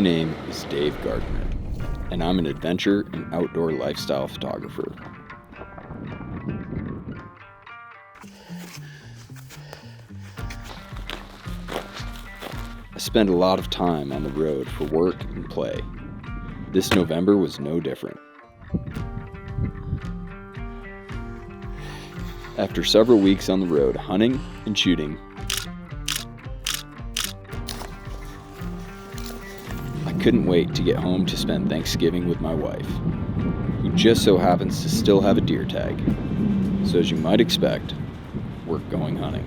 name is Dave Gardner, and I'm an adventure and outdoor lifestyle photographer. I spend a lot of time on the road for work and play. This November was no different. After several weeks on the road hunting and shooting, I couldn't wait to get home to spend Thanksgiving with my wife, who just so happens to still have a deer tag. So as you might expect, we're going hunting.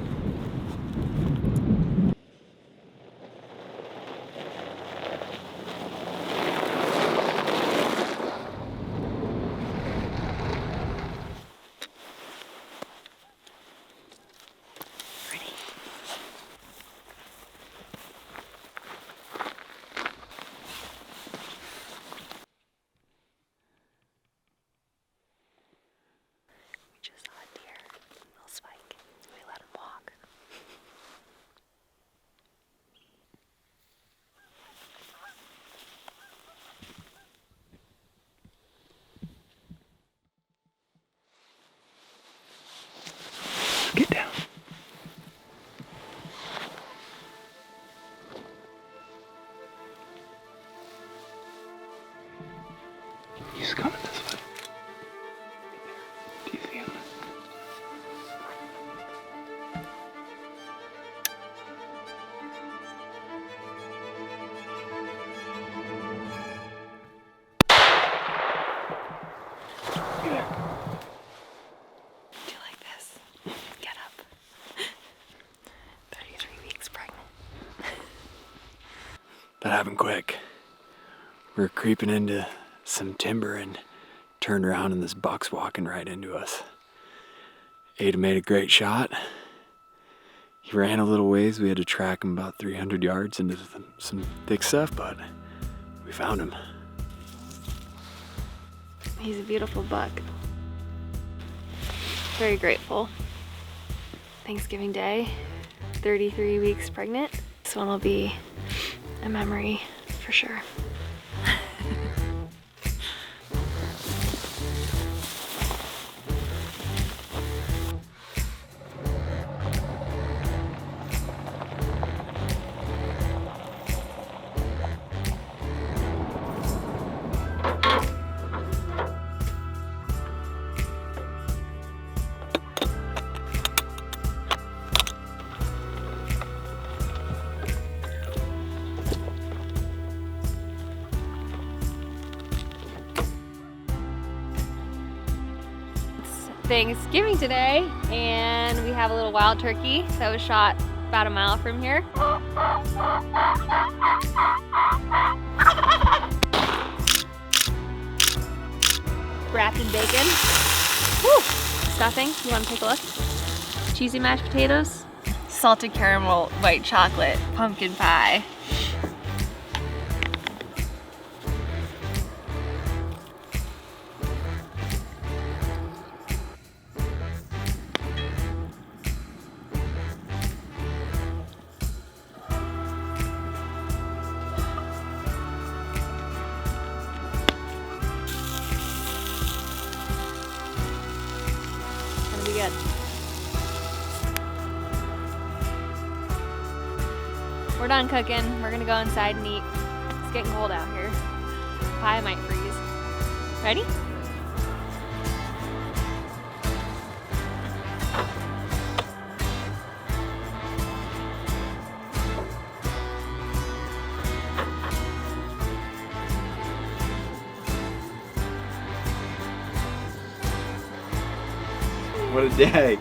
Get down. He's coming this way. Do you see him? Here. 33 weeks pregnant. That happened quick. We were creeping into some timber and turned around and this buck's walking right into us. Ada made a great shot. He ran a little ways. We had to track him about 300 yards into some thick stuff, but we found him. He's a beautiful buck. Very grateful. Thanksgiving Day, 33 weeks pregnant. This one will be a memory for sure. Thanksgiving today, and we have a little wild turkey that was shot about a mile from here. Wrapped in bacon. Woo! Stuffing, you want to take a look? Cheesy mashed potatoes. Salted caramel, white chocolate, pumpkin pie. Be good. We're done cooking. We're gonna go inside and eat. It's getting cold out here. Pie might freeze. Ready? What a day.